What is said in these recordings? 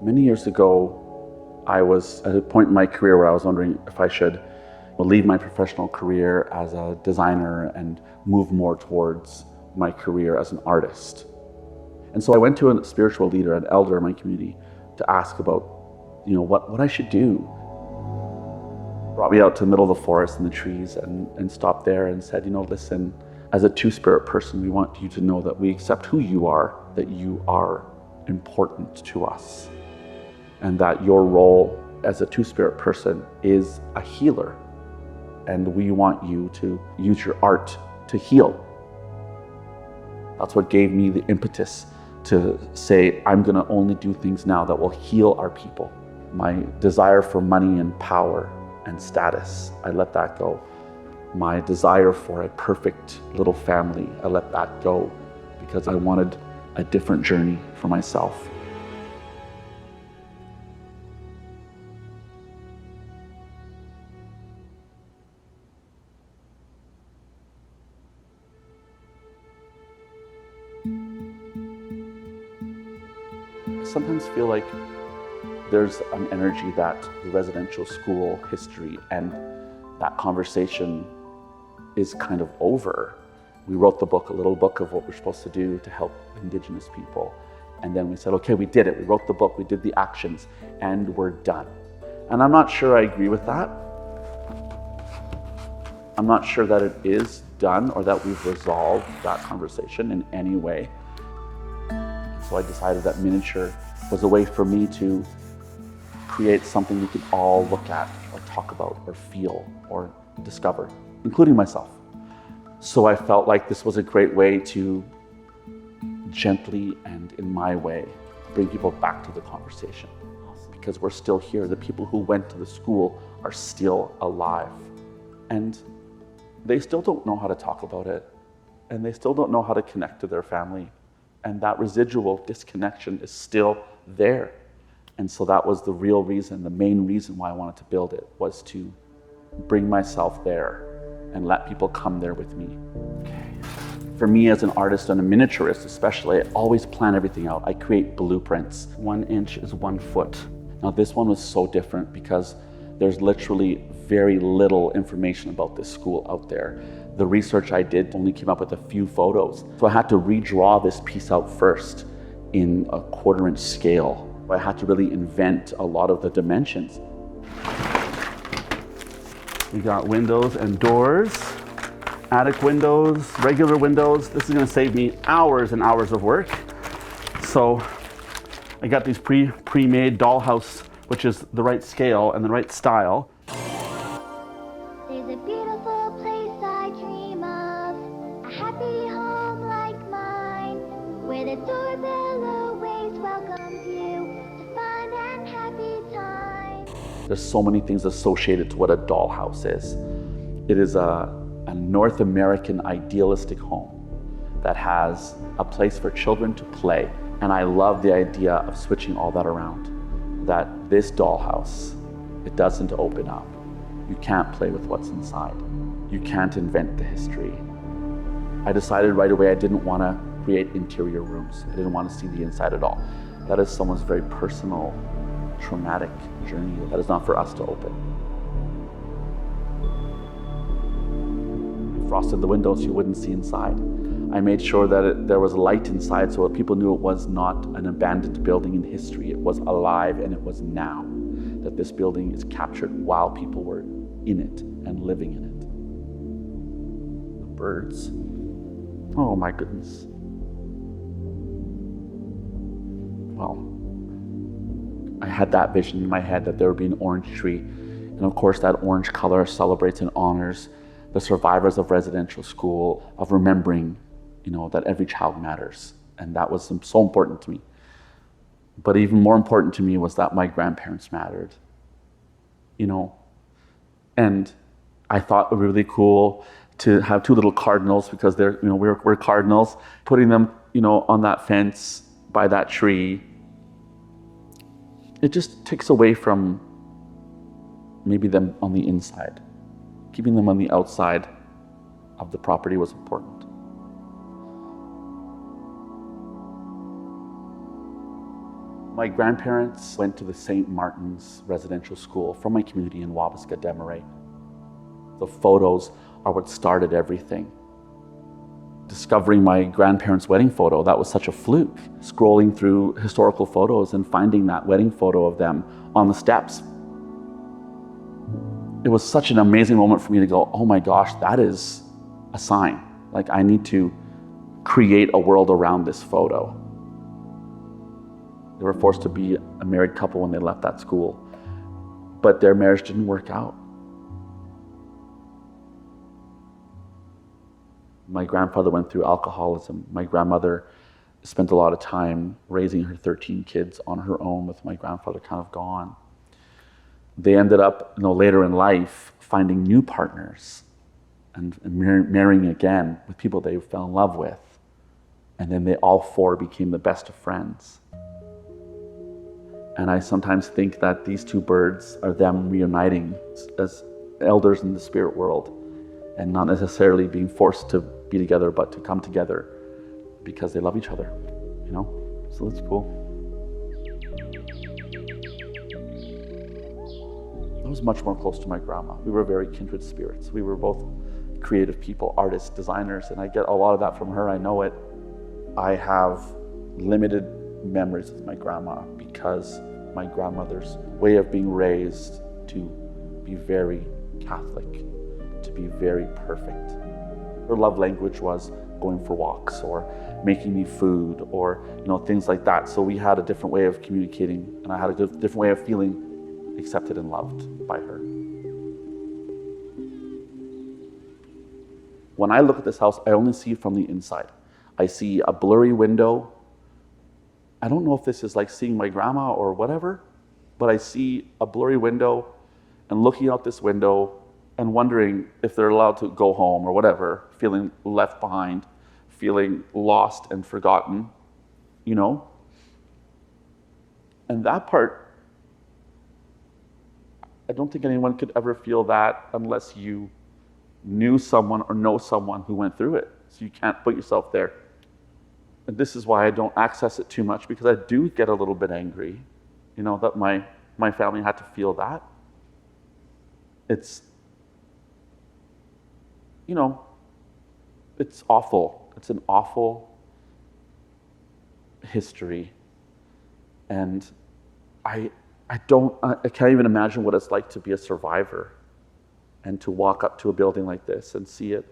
Many years ago, I was at a point in my career where I was wondering if I should leave my professional career as a designer and move more towards my career as an artist. And so I went to a spiritual leader, an elder in my community, to ask about, what I should do. Brought me out to the middle of the forest and the trees and stopped there and said, listen, as a two-spirit person, we want you to know that we accept who you are, that you are important to us, and that your role as a two-spirit person is a healer. And we want you to use your art to heal. That's what gave me the impetus to say, I'm gonna only do things now that will heal our people. My desire for money and power and status, I let that go. My desire for a perfect little family, I let that go because I wanted a different journey for myself. I sometimes feel like there's an energy that the residential school history and that conversation is kind of over. We wrote the book, a little book of what we're supposed to do to help Indigenous people. And then we said, okay, we did it. We wrote the book, we did the actions, and we're done. And I'm not sure I agree with that. I'm not sure that it is done or that we've resolved that conversation in any way. So I decided that miniature was a way for me to create something we could all look at or talk about or feel or discover, including myself. So I felt like this was a great way to gently and in my way bring people back to the conversation. Because we're still here. The people who went to the school are still alive. And they still don't know how to talk about it. And they still don't know how to connect to their family. And that residual disconnection is still there. And so that was the real reason, the main reason why I wanted to build it, was to bring myself there and let people come there with me. Okay. For me as an artist and a miniaturist especially, I always plan everything out. I create blueprints. 1 inch is 1 foot. Now this one was so different because there's literally very little information about this school out there. The research I did only came up with a few photos. So I had to redraw this piece out first in a 1/4 inch scale. I had to really invent a lot of the dimensions. We got windows and doors, attic windows, regular windows. This is gonna save me hours and hours of work. So I got these pre-made dollhouse, which is the right scale and the right style. There's a beautiful place I dream of, a happy home like mine, where the doorbell always welcomes you to fun and happy times. There's so many things associated to what a dollhouse is. It is a North American idealistic home that has a place for children to play. And I love the idea of switching all that around. That this dollhouse, it doesn't open up. You can't play with what's inside. You can't invent the history. I decided right away I didn't want to create interior rooms. I didn't want to see the inside at all. That is someone's very personal, traumatic journey that is not for us to open. I frosted the windows so you wouldn't see inside. I made sure that there was light inside so that people knew it was not an abandoned building in history. It was alive and it was now. That this building is captured while people were in it and living in it. The birds. Oh my goodness. Well, I had that vision in my head that there would be an orange tree. And of course that orange color celebrates and honors the survivors of residential school, of remembering, that every child matters. And that was so important to me. But even more important to me was that my grandparents mattered, And I thought it would be really cool to have 2 little cardinals because they're, we're cardinals, putting them, on that fence by that tree. It just takes away from maybe them on the inside. Keeping them on the outside of the property was important. My grandparents went to the St. Martin's residential school from my community in Wabasca, Desmarais. The photos are what started everything. Discovering my grandparents' wedding photo, that was such a fluke. Scrolling through historical photos and finding that wedding photo of them on the steps. It was such an amazing moment for me to go, oh my gosh, that is a sign. Like, I need to create a world around this photo. They were forced to be a married couple when they left that school, but their marriage didn't work out. My grandfather went through alcoholism. My grandmother spent a lot of time raising her 13 kids on her own with my grandfather kind of gone. They ended up, later in life, finding new partners and marrying again with people they fell in love with. And then they all four became the best of friends. And I sometimes think that these two birds are them reuniting as elders in the spirit world and not necessarily being forced to be together, but to come together because they love each other, So that's cool. I was much more close to my grandma. We were very kindred spirits. We were both creative people, artists, designers, and I get a lot of that from her. I know it. I have limited memories with my grandma because my grandmother's way of being raised to be very Catholic, to be very perfect. Her love language was going for walks or making me food or things like that. So we had a different way of communicating, and I had a different way of feeling accepted and loved by her. When I look at this house, I only see it from the inside. I see a blurry window. I don't know if this is like seeing my grandma or whatever, but I see a blurry window and looking out this window and wondering if they're allowed to go home or whatever, feeling left behind, feeling lost and forgotten, And that part, I don't think anyone could ever feel that unless you knew someone or know someone who went through it. So you can't put yourself there. And this is why I don't access it too much, because I do get a little bit angry, that my family had to feel that. It's, it's awful. It's an awful history. And I can't even imagine what it's like to be a survivor and to walk up to a building like this and see it.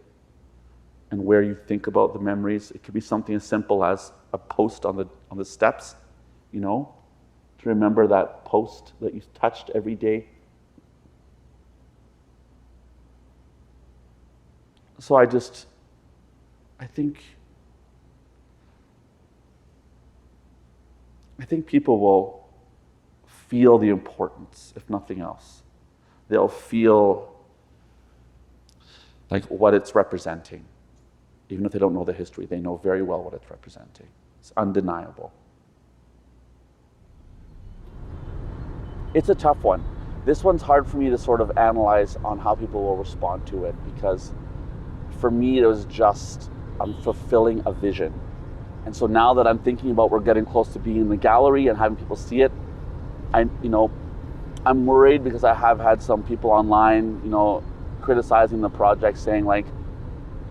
And where you think about the memories, it could be something as simple as a post on the steps, to remember that post that you touched every day. So I think people will feel the importance, if nothing else. They'll feel like what it's representing. Even if they don't know the history, they know very well what it's representing. It's undeniable. It's a tough one. This one's hard for me to sort of analyze on how people will respond to it, because for me it was just, I'm fulfilling a vision. And so now that I'm thinking about we're getting close to being in the gallery and having people see it, I'm worried because I have had some people online, criticizing the project, saying like,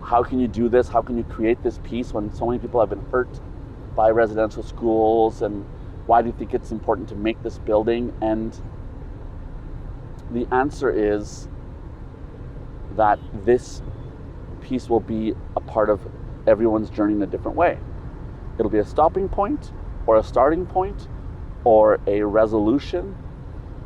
how can you do this? How can you create this piece when so many people have been hurt by residential schools? And why do you think it's important to make this building? And the answer is that this piece will be a part of everyone's journey in a different way. It'll be a stopping point or a starting point or a resolution.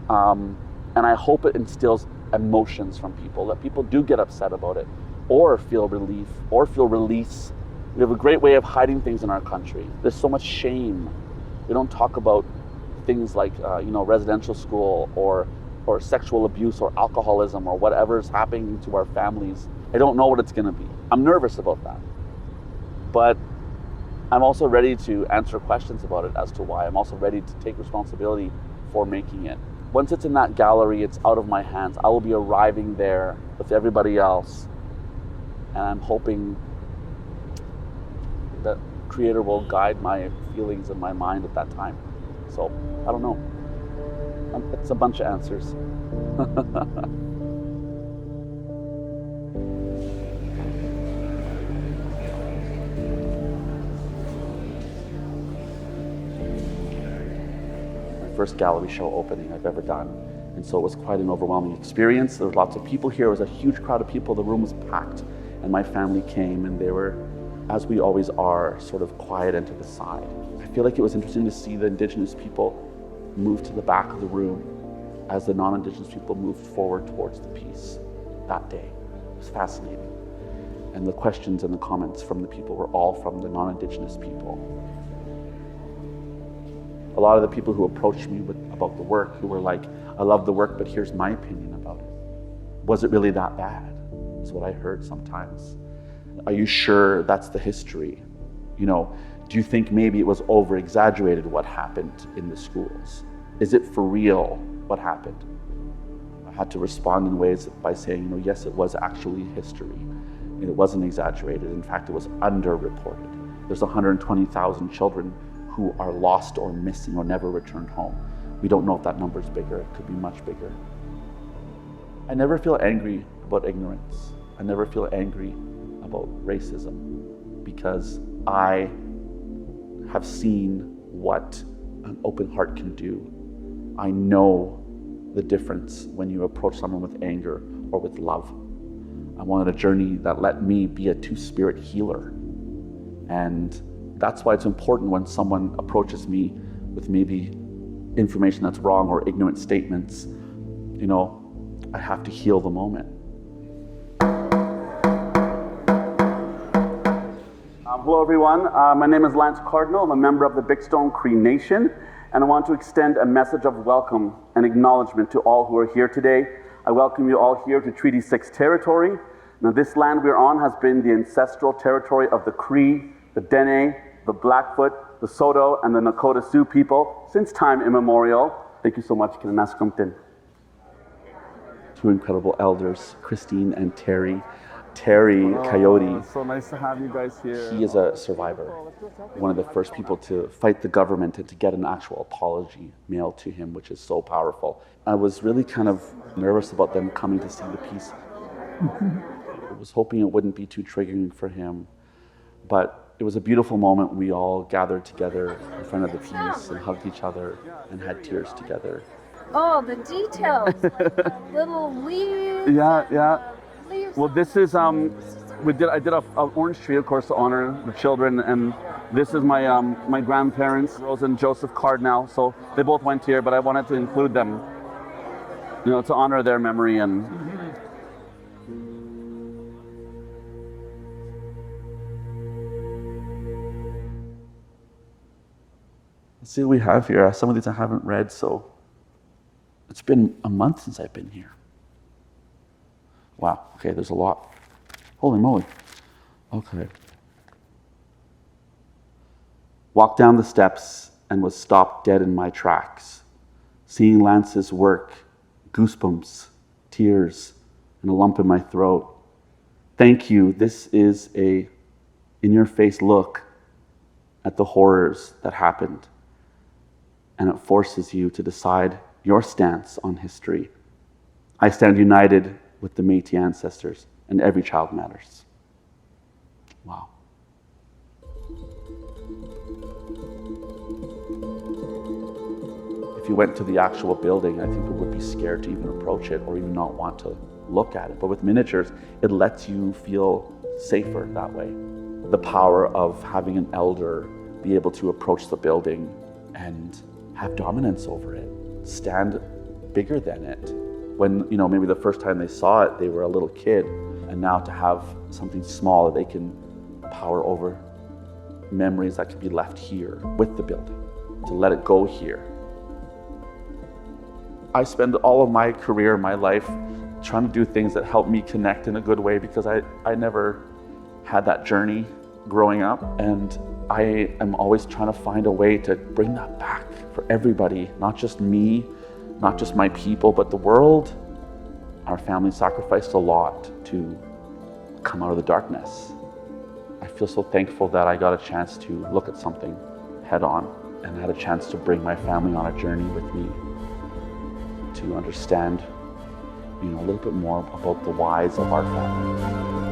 And I hope it instills emotions from people, that people do get upset about it, or feel relief, or feel release. We have a great way of hiding things in our country. There's so much shame. We don't talk about things like, residential school or sexual abuse or alcoholism or whatever's happening to our families. I don't know what it's gonna be. I'm nervous about that. But I'm also ready to answer questions about it as to why. I'm also ready to take responsibility for making it. Once it's in that gallery, it's out of my hands. I will be arriving there with everybody else. And I'm hoping that Creator will guide my feelings and my mind at that time. So I don't know. It's a bunch of answers. First gallery show opening I've ever done. And so it was quite an overwhelming experience. There were lots of people here. It was a huge crowd of people. The room was packed. And my family came, and they were, as we always are, sort of quiet and to the side. I feel like it was interesting to see the Indigenous people move to the back of the room as the non-Indigenous people moved forward towards the piece that day. It was fascinating. And the questions and the comments from the people were all from the non-Indigenous people. A lot of the people who approached me about the work, who were like, I love the work, but here's my opinion about it. Was it really that bad? Is what I heard sometimes. Are you sure that's the history? You know, do you think maybe it was over-exaggerated what happened in the schools? Is it for real what happened? I had to respond in ways by saying, you know, yes, it was actually history. It wasn't exaggerated. In fact, it was underreported. There's 120,000 children who are lost or missing or never returned home. We don't know if that number is bigger. It could be much bigger. I never feel angry about ignorance. I never feel angry about racism because I have seen what an open heart can do. I know the difference when you approach someone with anger or with love. I wanted a journey that let me be a two-spirit healer. And that's why it's important when someone approaches me with maybe information that's wrong or ignorant statements, you know, I have to heal the moment. Hello everyone, my name is Lance Cardinal. I'm a member of the Big Stone Cree Nation, and I want to extend a message of welcome and acknowledgement to all who are here today. I welcome you all here to Treaty 6 territory. Now this land we're on has been the ancestral territory of the Cree, the Dene, the Blackfoot, the Saulteaux, and the Nakota Sioux people since time immemorial. Thank you so much, Kinanaskumtin. Two incredible elders, Christine and Terry. Terry Coyote. It's so nice to have you guys here. He is a survivor, one of the first people to fight the government and to get an actual apology mailed to him, which is so powerful. I was really kind of nervous about them coming to see the piece. I was hoping it wouldn't be too triggering for him, but it was a beautiful moment. We all gathered together in front of the piece and hugged each other and had tears together. Oh, the details, like the little leaves. Yeah. Leaves. Well, this is I did an orange tree, of course, to honor the children, and this is my my grandparents, Rose and Joseph Cardinal. So they both went here, but I wanted to include them, you know, to honor their memory. And Let's see what we have here. Some of these I haven't read, so it's been a month since I've been here. Wow, okay, there's a lot. Holy moly. Okay. Walked down the steps and was stopped dead in my tracks. Seeing Lance's work, goosebumps, tears, and a lump in my throat. Thank you. This is a in-your-face look at the horrors that happened. And it forces you to decide your stance on history. I stand united with the Métis ancestors, and every child matters. Wow. If you went to the actual building, I think people would be scared to even approach it or even not want to look at it. But with miniatures, it lets you feel safer that way. The power of having an elder be able to approach the building and have dominance over it, stand bigger than it. When, you know, maybe the first time they saw it, they were a little kid, and now to have something small that they can power over memories that can be left here with the building, to let it go here. I spend all of my career, my life, trying to do things that help me connect in a good way because I never had that journey growing up, and I am always trying to find a way to bring that back for everybody, not just me, not just my people, but the world. Our family sacrificed a lot to come out of the darkness. I feel so thankful that I got a chance to look at something head on. and I had a chance to bring my family on a journey with me to understand, a little bit more about the whys of our family.